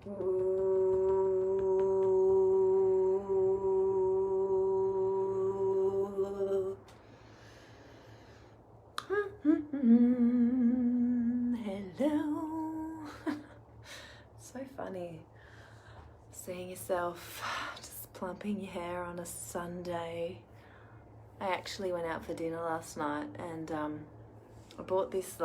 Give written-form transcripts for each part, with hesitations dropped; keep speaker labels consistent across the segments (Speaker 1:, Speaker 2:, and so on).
Speaker 1: Hello. So funny seeing yourself just plumping your hair on a Sunday. I actually went out for dinner last night and I bought this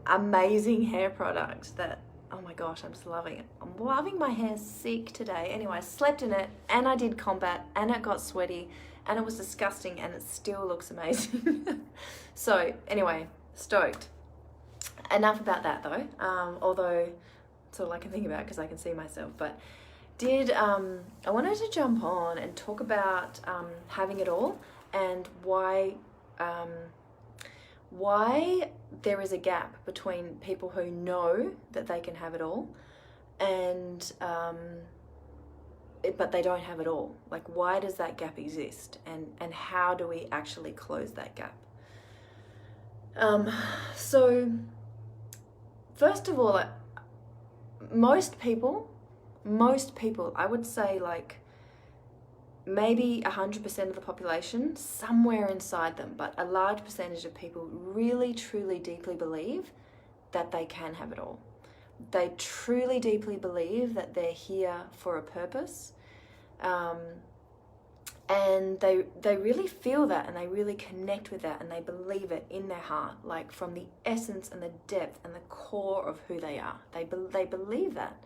Speaker 1: amazing hair product that, oh my gosh, I'm just loving it. I'm loving my hair sick today. Anyway, I slept in it and I did combat and it got sweaty and it was disgusting and it still looks amazing. So anyway, stoked. Enough about that though, although it's all I can think about because I can see myself. But I wanted to jump on and talk about having it all and why there is a gap between people who know that they can have it all and but they don't have it all. Like, why does that gap exist, and how do we actually close that gap? So first of all, most people, I would say like maybe 100% of the population, somewhere inside them, but a large percentage of people really, truly, deeply believe that they can have it all. They truly, deeply believe that they're here for a purpose. And they really feel that and they really connect with that and they believe it in their heart, like from the essence and the depth and the core of who they are. They believe that.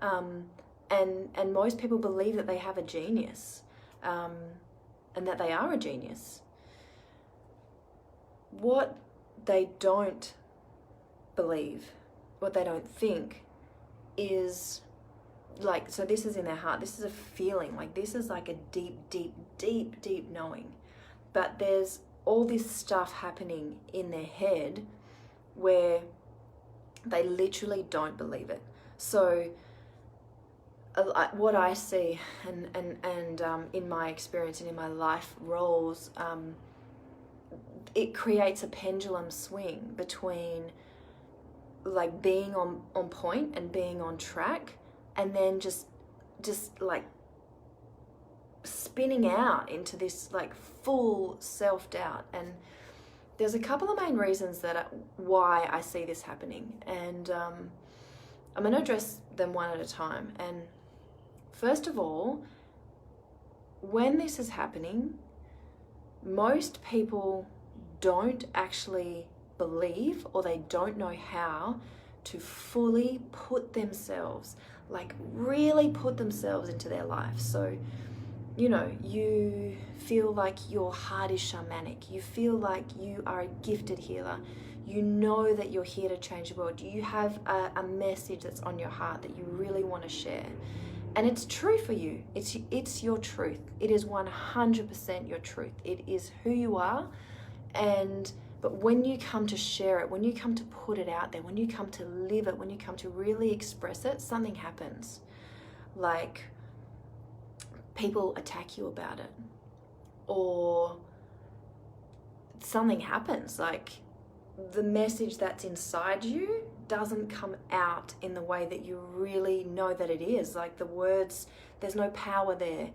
Speaker 1: And most people believe that they have a genius, and that they are a genius. What they don't believe, what they don't think is like, so this is in their heart, this is a feeling, like this is like a deep, deep, deep, deep knowing. But there's all this stuff happening in their head where they literally don't believe it. So what I see and in my experience and in my life roles, it creates a pendulum swing between like being on point and being on track, and then just like spinning out into this like full self-doubt. And there's a couple of main reasons why I see this happening, and I'm going to address them one at a time. And first of all, when this is happening, most people don't actually believe, or they don't know how to fully put themselves, like really put themselves into their life. So, you know, you feel like your heart is shamanic. You feel like you are a gifted healer. You know that you're here to change the world. You have a message that's on your heart that you really want to share. And it's true for you. It's your truth. It is 100% your truth. It is who you are. But when you come to share it, when you come to put it out there, when you come to live it, when you come to really express it, something happens. Like people attack you about it, or something happens. Like the message that's inside you doesn't come out in the way that you really know that it is. Like the words, there's no power there.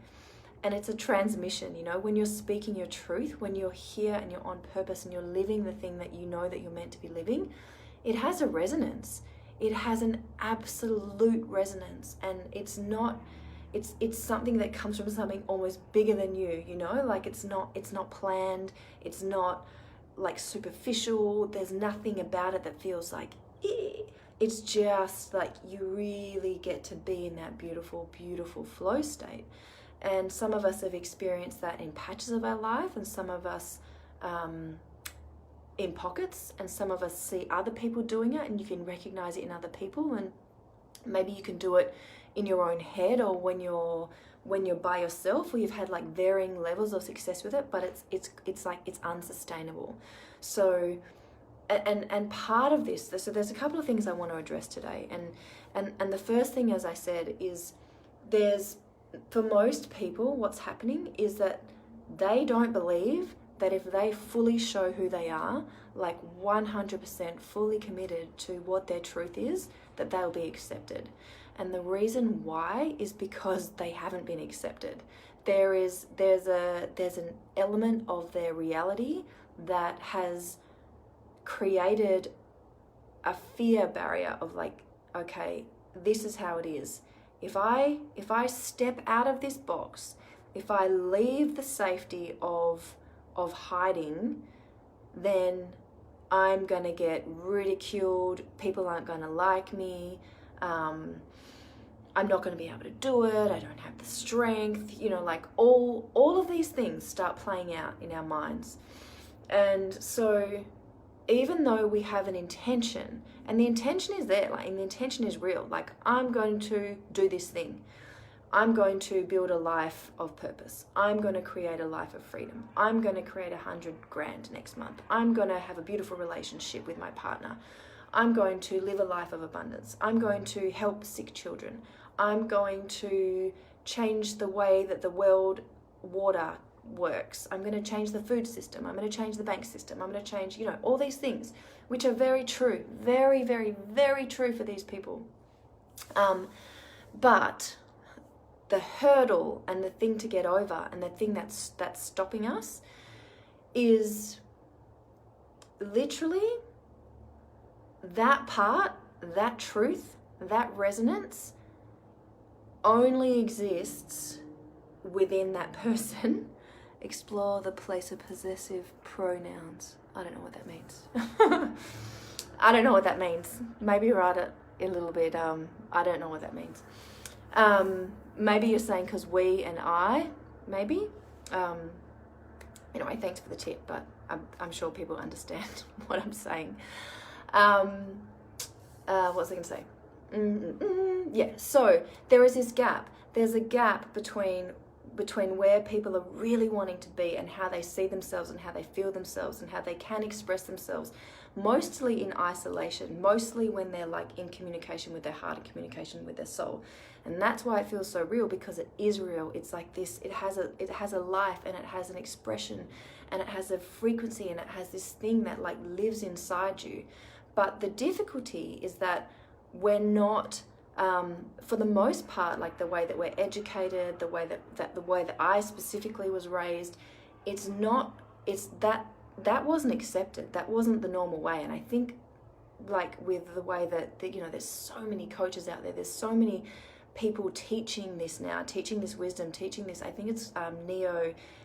Speaker 1: And it's a transmission, you know, when you're speaking your truth, when you're here and you're on purpose and you're living the thing that you know that you're meant to be living, it has a resonance. It has an absolute resonance. And it's something that comes from something almost bigger than you, you know, like it's not planned. It's not like superficial. There's nothing about it that feels like, it's just like you really get to be in that beautiful, beautiful flow state. And some of us have experienced that in patches of our life, and some of us in pockets, and some of us see other people doing it and you can recognize it in other people, and maybe you can do it in your own head, or when you're by yourself, or you've had like varying levels of success with it, but it's like it's unsustainable. So and part of this, so there's a couple of things I want to address today, and the first thing, as I said, is for most people, what's happening is that they don't believe that if they fully show who they are, like 100% fully committed to what their truth is, that they'll be accepted. And the reason why is because they haven't been accepted. There's an element of their reality that has created a fear barrier of like, okay, this is how it is. If I step out of this box, if I leave the safety of hiding, then I'm going to get ridiculed. People aren't going to like me. I'm not going to be able to do it. I don't have the strength. You know, like all of these things start playing out in our minds. And so even though we have an intention, and the intention is there, like, and the intention is real, like, I'm going to do this thing. I'm going to build a life of purpose. I'm going to create a life of freedom. I'm going to create $100,000 next month. I'm going to have a beautiful relationship with my partner. I'm going to live a life of abundance. I'm going to help sick children. I'm going to change the way that the world water works. I'm going to change the food system. I'm going to change the bank system. I'm going to change, all these things, which are very true, very, very, very true for these people. But the hurdle and the thing to get over and the thing that's stopping us is literally that part, that truth, that resonance only exists within that person. Explore the place of possessive pronouns. I don't know what that means. I don't know what that means. Maybe write it a little bit. I don't know what that means. Maybe you're saying because we and I, maybe. Anyway, thanks for the tip, but I'm sure people understand what I'm saying. What was I going to say? Yeah, so there is this gap. There's a gap between where people are really wanting to be and how they see themselves and how they feel themselves and how they can express themselves, mostly in isolation, mostly when they're like in communication with their heart and communication with their soul. And that's why it feels so real, because it is real. It's like this, it has a life, and it has an expression, and it has a frequency, and it has this thing that like lives inside you. But the difficulty is that we're not, for the most part, like the way that we're educated, the way that I specifically was raised, that wasn't accepted. That wasn't the normal way. And I think like with the way that there's so many coaches out there, there's so many people teaching this now, teaching this wisdom, teaching this, I think it's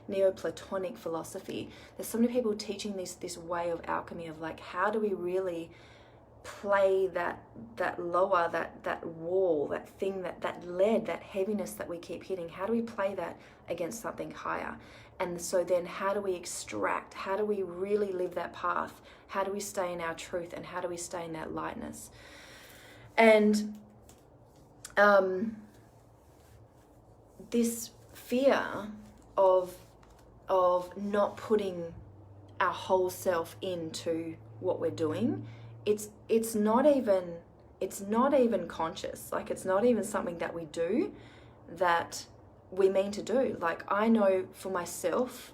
Speaker 1: Neoplatonic philosophy. There's so many people teaching this way of alchemy of like, how do we really play that lower, that wall, that thing, that lead, that heaviness that we keep hitting, how do we play that against something higher? And so then how do we extract, how do we really live that path? How do we stay in our truth, and how do we stay in that lightness? And this fear of not putting our whole self into what we're doing, it's not even conscious. Like, it's not even something that we do that we mean to do. Like, I know for myself,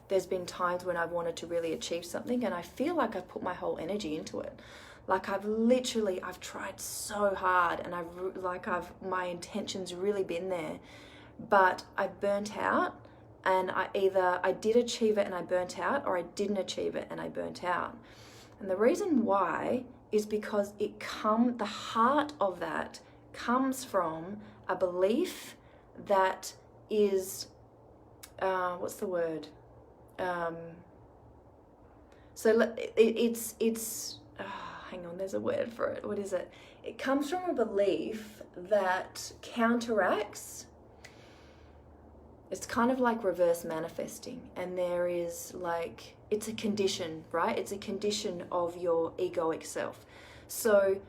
Speaker 1: there's been times when I've wanted to really achieve something, and I feel like I've put my whole energy into it. Like, I've tried so hard, and my intention's really been there, but I burnt out, and I did achieve it and I burnt out, or I didn't achieve it and I burnt out. And the reason why is because the heart of that comes from a belief that is, what's the word? Hang on, there's a word for it. What is it? It comes from a belief that counteracts. It's kind of like reverse manifesting, and there is like, it's a condition, right? It's a condition of your egoic self. So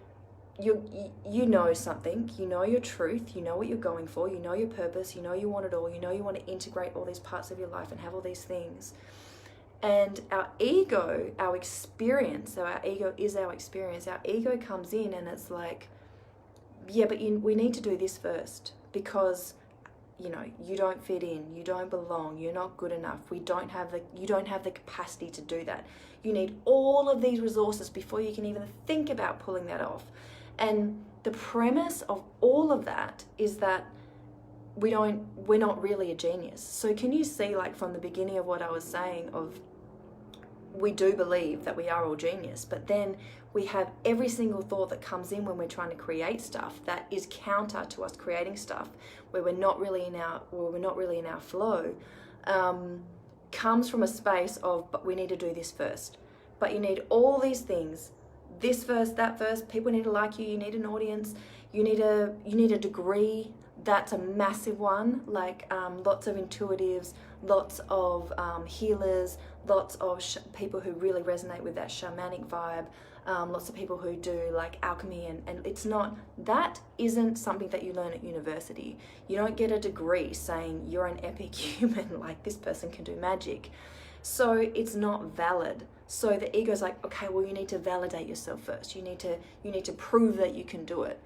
Speaker 1: you know something, you know your truth, you know what you're going for, you know your purpose, you know you want it all, you know you want to integrate all these parts of your life and have all these things. And our ego, our experience, so our ego is our experience, our ego comes in and it's like, yeah, but we need to do this first, because you know, you don't fit in, you don't belong, you're not good enough, you don't have the capacity to do that. You need all of these resources before you can even think about pulling that off. And the premise of all of that is that we're not really a genius. So can you see, like, from the beginning of what I was saying, of we do believe that we are all genius, but then we have every single thought that comes in when we're trying to create stuff that is counter to us creating stuff, where we're not really in our flow, comes from a space of, but we need to do this first. But you need all these things, this first, that first, people need to like you, you need an audience, you need a degree. That's a massive one. Like lots of intuitives, lots of healers, lots of people who really resonate with that shamanic vibe, lots of people who do like alchemy, and that isn't something that you learn at university. You don't get a degree saying you're an epic human, like this person can do magic. So it's not valid. So the ego's like, okay, well, you need to validate yourself first. You need to prove that you can do it.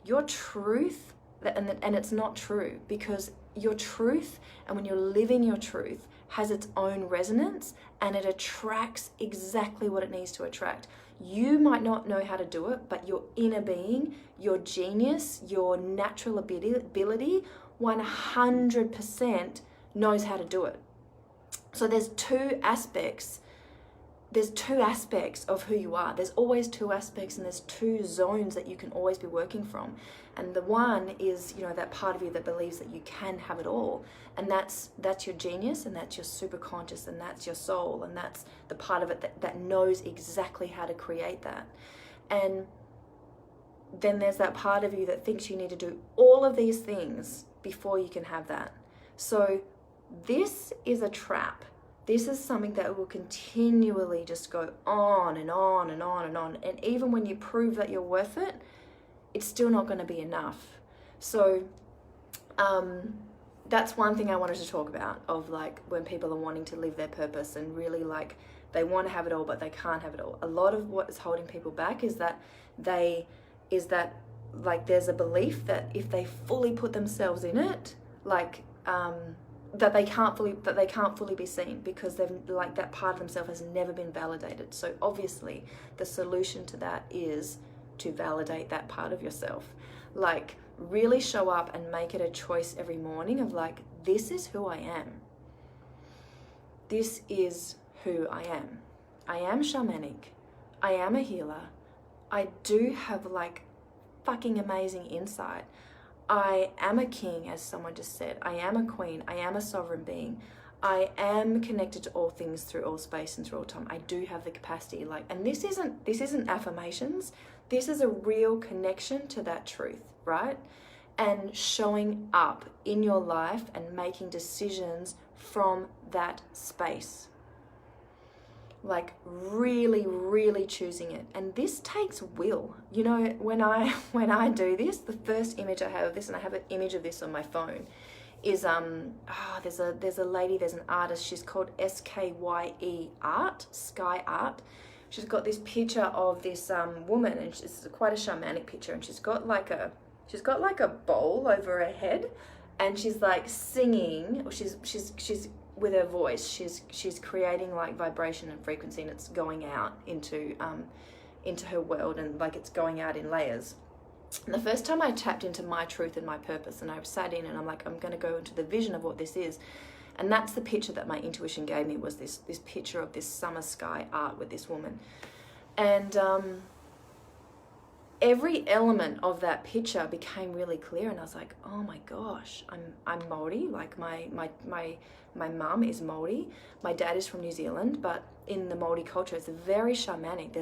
Speaker 1: Your truth, and it's not true, because your truth, and when you're living your truth, has its own resonance, and it attracts exactly what it needs to attract. You might not know how to do it, but your inner being, your genius, your natural ability, 100% knows how to do it. So there's two aspects of who you are. There's always two aspects, and there's two zones that you can always be working from. And the one is, you know, that part of you that believes that you can have it all. And that's your genius, and that's your superconscious, and that's your soul, and that's the part of it that knows exactly how to create that. And then there's that part of you that thinks you need to do all of these things before you can have that. So this is a trap. This is something that will continually just go on and on and on and on. And even when you prove that you're worth it, it's still not going to be enough. So that's one thing I wanted to talk about, of like when people are wanting to live their purpose and really like they want to have it all, but they can't have it all. A lot of what is holding people back is that like there's a belief that if they fully put themselves in it, like that they can't fully be seen, because they've, like, that part of themselves has never been validated. So obviously the solution to that is to validate that part of yourself. Like, really show up and make it a choice every morning of like, this is who I am. This is who I am. I am shamanic. I am a healer. I do have like fucking amazing insight. I am a king, as someone just said. I am a queen. I am a sovereign being. I am connected to all things through all space and through all time. I do have the capacity, like, and this isn't affirmations. This is a real connection to that truth, right? And showing up in your life and making decisions from that space. Like really, really choosing it. And this takes will. You know, when I do this, the first image I have of this, and I have an image of this on my phone, is there's a lady, there's an artist, she's called SKYE Art, Sky Art. She's got this picture of this woman, and it's quite a shamanic picture, and she's got like a bowl over her head, and she's like singing, or she's with her voice, she's creating like vibration and frequency, and it's going out into her world, and like it's going out in layers. And the first time I tapped into my truth and my purpose, and I sat in and I'm like, I'm going to go into the vision of what this is. And that's the picture that my intuition gave me, was this picture of this summer sky art with this woman. And every element of that picture became really clear, and I was like, oh my gosh, I'm Māori. Like my mum is Māori, my dad is from New Zealand, but in the Māori culture it's very shamanic.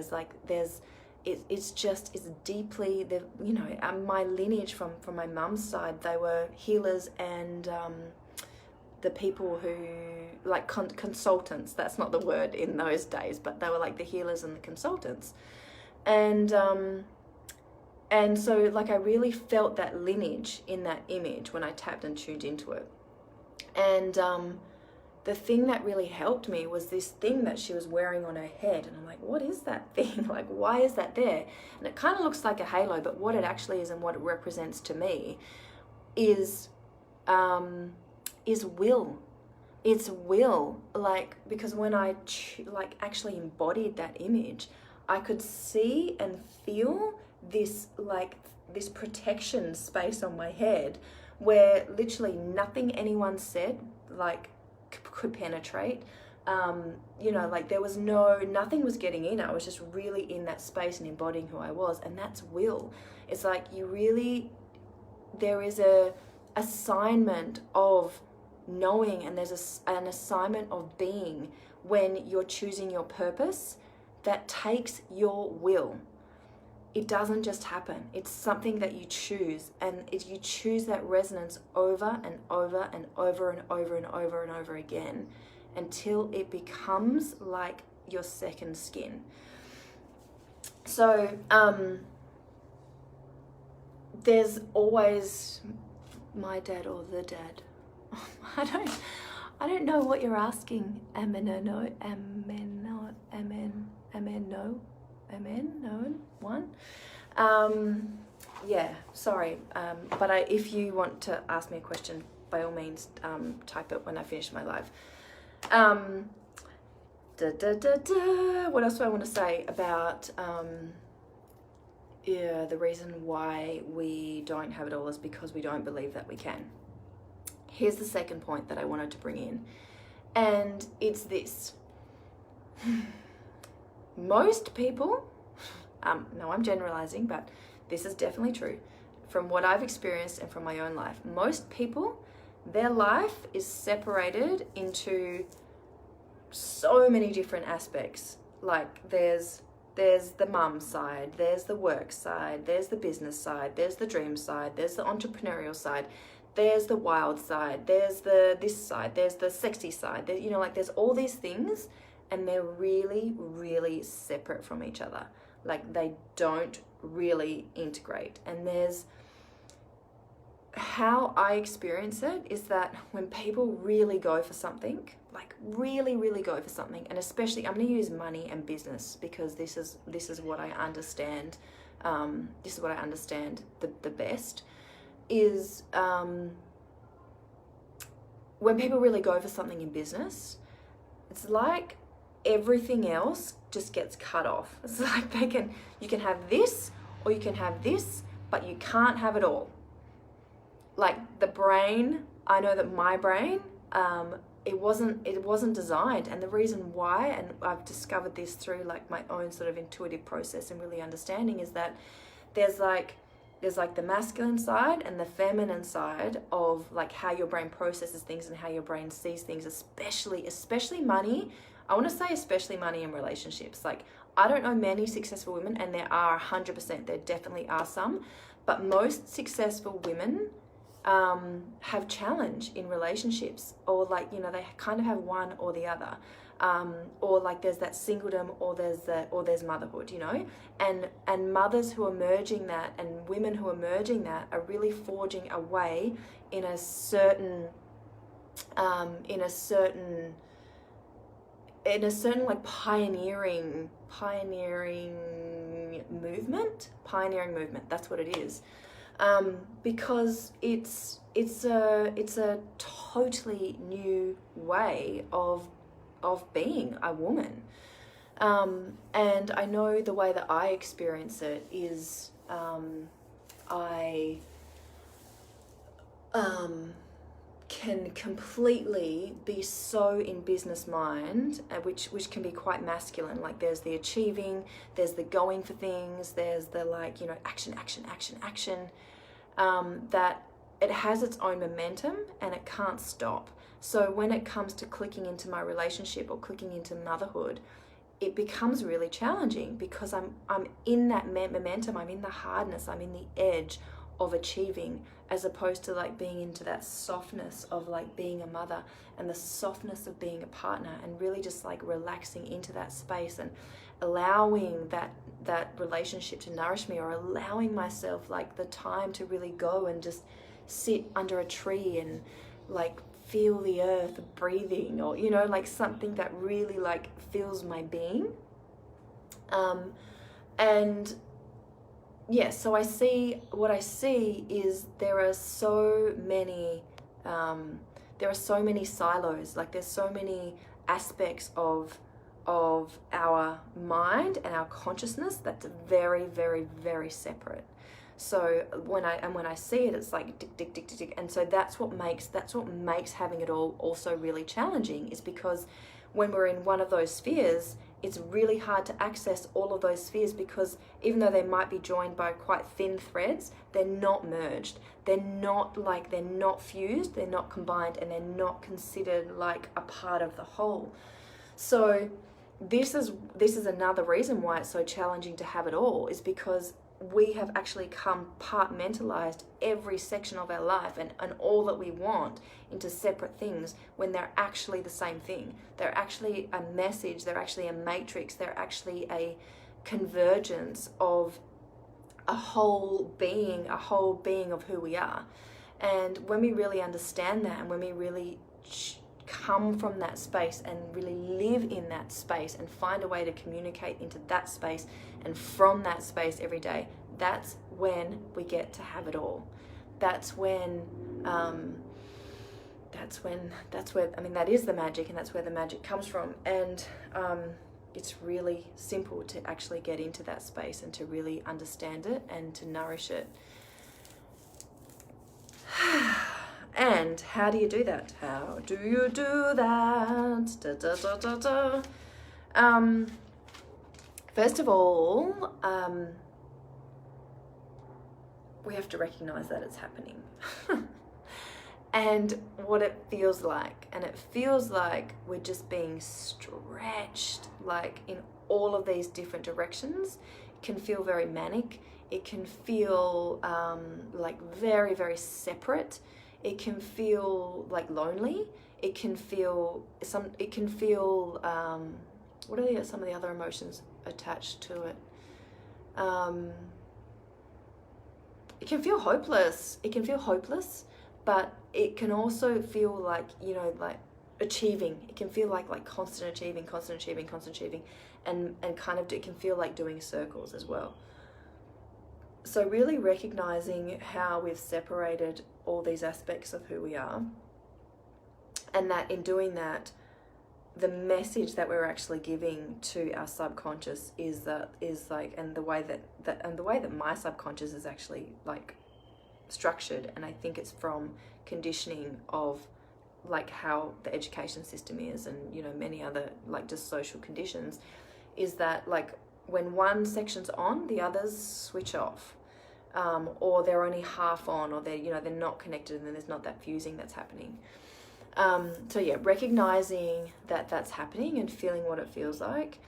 Speaker 1: It's deeply, you know, my lineage from my mum's side, they were healers and the people who, like consultants, that's not the word in those days, but they were like the healers and the consultants. And so like I really felt that lineage in that image when I tapped and tuned into it. And the thing that really helped me was this thing that she was wearing on her head. And I'm like, what is that thing? Like, why is that there? And it kind of looks like a halo, but what it actually is and what it represents to me is is will. It's will, like, because when I like actually embodied that image, I could see and feel this, like, this protection space on my head where literally nothing anyone said, like, could penetrate. Like, there was nothing was getting in. I was just really in that space and embodying who I was, and that's will. It's like there is a assignment of knowing, and there's an assignment of being when you're choosing your purpose that takes your will. It doesn't just happen. It's something that you choose, and you choose that resonance over and over and over and over and over and over again until it becomes like your second skin. So there's always my dad or the dad. I don't know what you're asking. Yeah, sorry. But if you want to ask me a question, by all means, type it when I finish my live. What else do I want to say about the reason why we don't have it all is because we don't believe that we can. Here's the second point that I wanted to bring in, and it's this. Most people, no, I'm generalizing, but this is definitely true from what I've experienced and from my own life. Most people, their life is separated into so many different aspects. Like there's the mum side, there's the work side, there's the business side, there's the dream side, there's the entrepreneurial side, there's the wild side, there's this side, there's the sexy side. There's all these things, and they're really, really separate from each other. Like, they don't really integrate. And there's how I experience it is that when people really go for something, like really, really go for something, and especially I'm going to use money and business because this is what I understand. This is what I understand the best is when people really go for something in business, it's like everything else just gets cut off. It's like you can have this or you can have this, but you can't have it all. Like the brain, I know that my brain, it wasn't designed, and the reason why, and I've discovered this through like my own sort of intuitive process and really understanding, is that there's like the masculine side and the feminine side of like how your brain processes things and how your brain sees things, especially money. I want to say especially money and relationships. Like, I don't know many successful women, and there are 100%, there definitely are some, but most successful women have challenge in relationships, or like, they kind of have one or the other, or like there's that singledom, or there's motherhood, and mothers who are merging that and women who are merging that are really forging a way in a certain like pioneering movement. That's what it is. Because it's a totally new way of being a woman. And I know the way that I experience it is I can completely be so in business mind, which can be quite masculine. Like there's the achieving, there's the going for things, there's the like, action, that it has its own momentum and it can't stop. So when it comes to clicking into my relationship or clicking into motherhood, it becomes really challenging because I'm in that momentum, I'm in the hardness, I'm in the edge of achieving, as opposed to like being into that softness of like being a mother and the softness of being a partner, and really just like relaxing into that space and allowing that relationship to nourish me, or allowing myself like the time to really go and just sit under a tree and like feel the earth breathing, or like something that really like fills my being. And yeah, so what I see is there are so many There are so many silos, like there's so many aspects of our mind and our consciousness that's very, very, very separate. So when I see it, it's like tick, tick, tick, tick, tick. And so that's what makes having it all also really challenging, is because when we're in one of those spheres, it's really hard to access all of those spheres, because even though they might be joined by quite thin threads, they're not merged. They're not fused, they're not combined, and they're not considered like a part of the whole. So this is another reason why it's so challenging to have it all, is because we have actually compartmentalized every section of our life and all that we want into separate things, when they're actually the same thing. They're actually a message, they're actually a matrix, they're actually a convergence of a whole being of who we are. And when we really understand that, and when we really come from that space and really live in that space and find a way to communicate into that space and from that space every day, that's when we get to have it all. That's when that is the magic, and that's where the magic comes from. And it's really simple to actually get into that space and to really understand it and to nourish it. And how do you do that? How do you do that? Da, da, da, da, da. First of all, we have to recognize that it's happening. And what it feels like. And it feels like we're just being stretched, like in all of these different directions. It can feel very manic. It can feel like very, very separate. It can feel like lonely. It can feel what are some of the other emotions attached to it? It can feel hopeless. But it can also feel like, like achieving. It can feel like constant achieving, and kind of it can feel like doing circles as well. So really recognizing how we've separated all these aspects of who we are, and that in doing that, the message that we're actually giving to our subconscious is like, and the way that my subconscious is actually like structured, and I think it's from conditioning of like how the education system is, and many other like just social conditions, is that like when one section's on, the others switch off, or they're only half on, or they're not connected, and then there's not that fusing that's happening. So yeah, recognizing that that's happening and feeling what it feels like,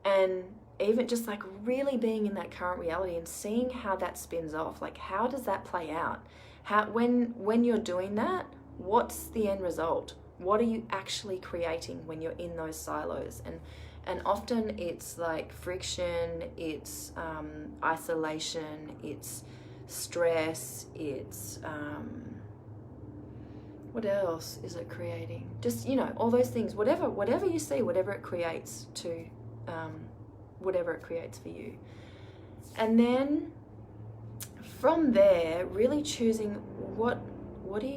Speaker 1: and even just like really being in that current reality and seeing how that spins off. Like, how does that play out? How when you're doing that, what's the end result? What are you actually creating when you're in those silos? And often it's like friction, it's isolation, it's stress, it's what else is it creating? Just all those things. Whatever you see, whatever it creates to. Whatever it creates for you. And then from there, really choosing what do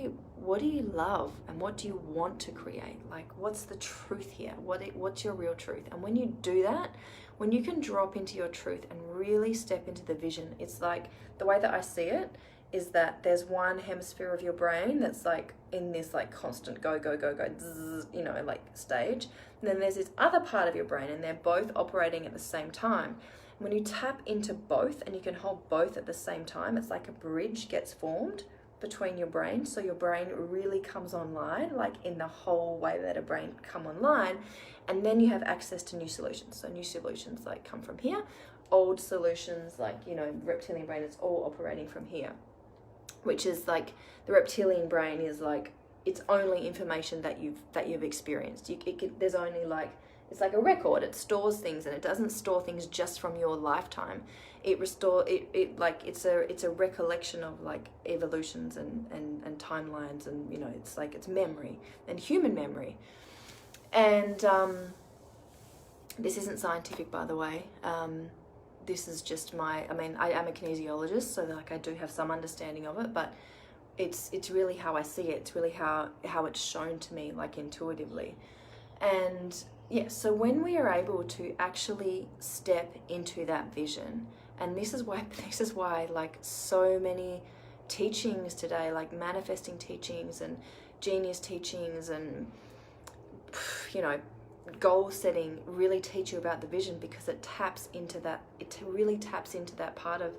Speaker 1: you love, and what do you want to create? Like, what's the truth here? What's your real truth? And when you do that, when you can drop into your truth and really step into the vision, it's like, the way that I see it is that there's one hemisphere of your brain that's like in this like constant go, zzz, like stage. And then there's this other part of your brain, and they're both operating at the same time. When you tap into both and you can hold both at the same time, it's like a bridge gets formed between your brain. So your brain really comes online, like in the whole way that a brain come online. And then you have access to new solutions. So new solutions like come from here. Old solutions like, reptilian brain, it's all operating from here. Which is like, the reptilian brain is like, it's only information that you've experienced. There's only like, it's like a record. It stores things, and it doesn't store things just from your lifetime. It's a recollection of like evolutions and timelines, and it's like, it's memory and human memory. And this isn't scientific, by the way. This is just I am a kinesiologist, so like I do have some understanding of it, but it's really how I see it. It's really how it's shown to me, like intuitively. And yeah, so when we are able to actually step into that vision, and this is why like so many teachings today, like manifesting teachings and genius teachings and, you know, goal setting, really teach you about the vision, because it taps into that. It really taps into that part of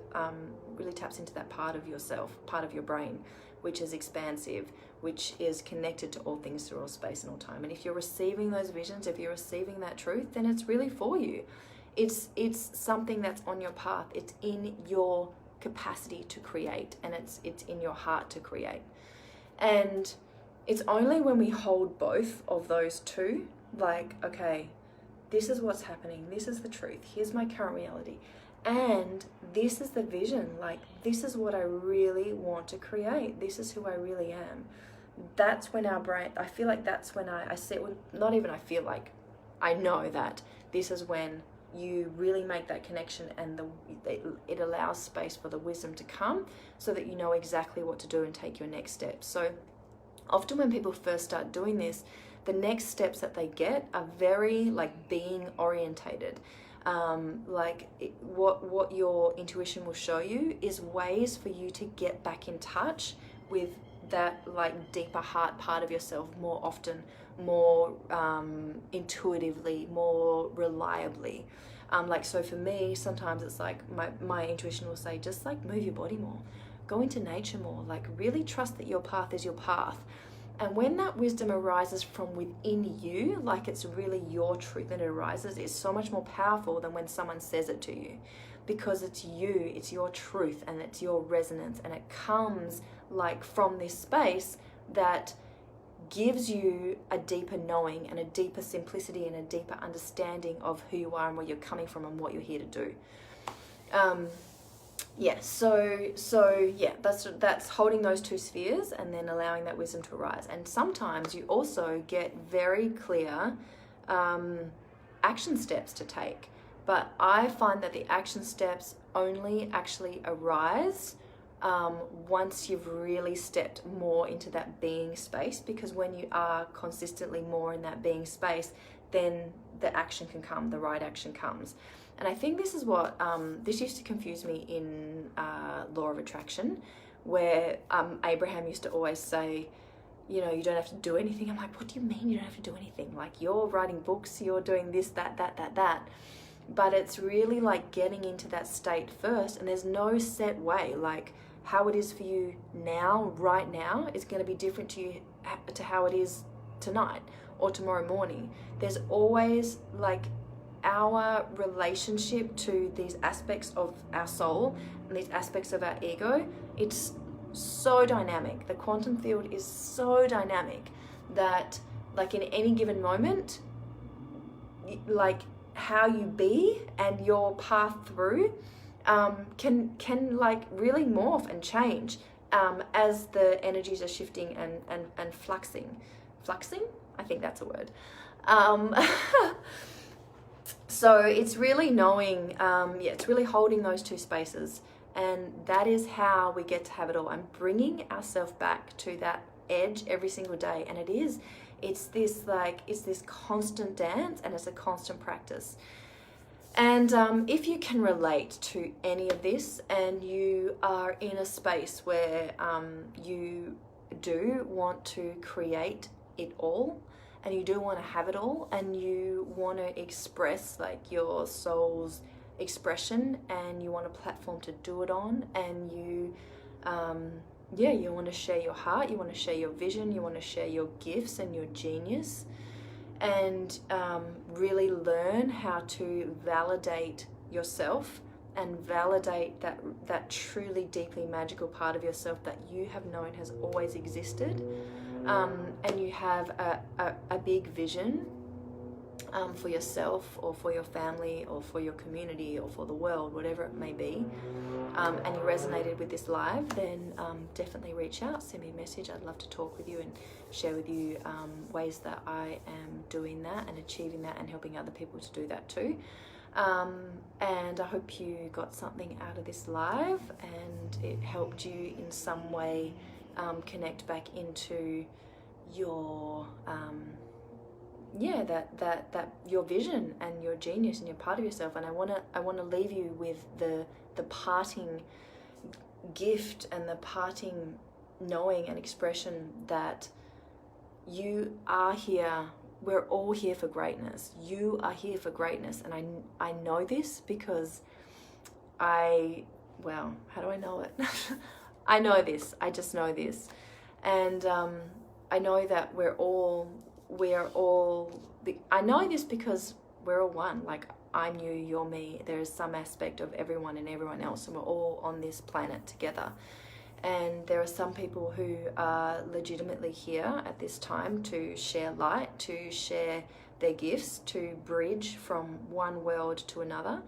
Speaker 1: yourself, part of your brain, which is expansive, which is connected to all things through all space and all time. And if you're receiving those visions, if you're receiving that truth, then it's really for you. It's something that's on your path. It's in your capacity to create, and it's in your heart to create. And it's only when we hold both of those two, like, okay, this is what's happening, this is the truth, here's my current reality, and this is the vision, like, this is what I really want to create, this is who I really am. That's when our brain, I feel like that's when I see, well, not even I feel like, I know that this is when you really make that connection, and it allows space for the wisdom to come, so that you know exactly what to do and take your next step. So often when people first start doing this, the next steps that they get are very like being orientated. What your intuition will show you is ways for you to get back in touch with that like deeper heart part of yourself more often, more intuitively, more reliably. So for me, sometimes it's like my intuition will say, just like move your body more, go into nature more, like really trust that your path is your path. And when that wisdom arises from within you, like it's really your truth and it arises, it's so much more powerful than when someone says it to you, because it's you, it's your truth, and it's your resonance, and it comes like from this space that gives you a deeper knowing and a deeper simplicity and a deeper understanding of who you are and where you're coming from and what you're here to do. That's holding those two spheres and then allowing that wisdom to arise. And sometimes you also get very clear action steps to take, but I find that the action steps only actually arise once you've really stepped more into that being space, because when you are consistently more in that being space, then the action can come, the right action comes. And I think this is what, this used to confuse me in Law of Attraction, where Abraham used to always say, you know, you don't have to do anything. I'm like, what do you mean you don't have to do anything? Like, you're writing books, you're doing this, that. But it's really like getting into that state first, and there's no set way. Like, how it is for you now, right now, is going to be different to you to how it is tonight or tomorrow morning. There's always like our relationship to these aspects of our soul and these aspects of our ego. It's so dynamic. The quantum field is so dynamic that like in any given moment, like how you be and your path through can like really morph and change as the energies are shifting and fluxing. I think that's a word. So it's really knowing, it's really holding those two spaces, and that is how we get to have it all, and bringing ourselves back to that edge every single day. And it's this constant dance, and it's a constant practice. And if you can relate to any of this, and you are in a space where you do want to create it all, and you do want to have it all, and you want to express like your soul's expression, and you want a platform to do it on, and you want to share your heart, you want to share your vision, you want to share your gifts and your genius, and really learn how to validate yourself and validate that truly deeply magical part of yourself that you have known has always existed, and you have a big vision for yourself or for your family or for your community or for the world, whatever it may be, and you resonated with this live, then definitely reach out, send me a message. I'd love to talk with you and share with you ways that I am doing that and achieving that and helping other people to do that too. And I hope you got something out of this live and it helped you in some way connect back into your that your vision and your genius and your part of yourself. And I want to leave you with the parting gift and the parting knowing and expression that you are here. We're all here for greatness. You are here for greatness. And I know this because how do I know it? I know this. I just know this. And I know that I know this because we're all one. Like, I'm you, you're me. There is some aspect of everyone and everyone else, and we're all on this planet together. And there are some people who are legitimately here at this time to share light, to share their gifts, to bridge from one world to another.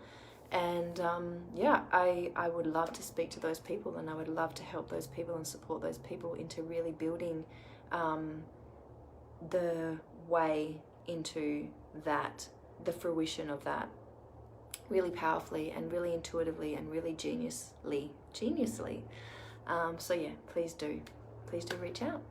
Speaker 1: And I would love to speak to those people, and I would love to help those people and support those people into really building the way into that, the fruition of that, really powerfully and really intuitively and really geniusly. So yeah, please do reach out.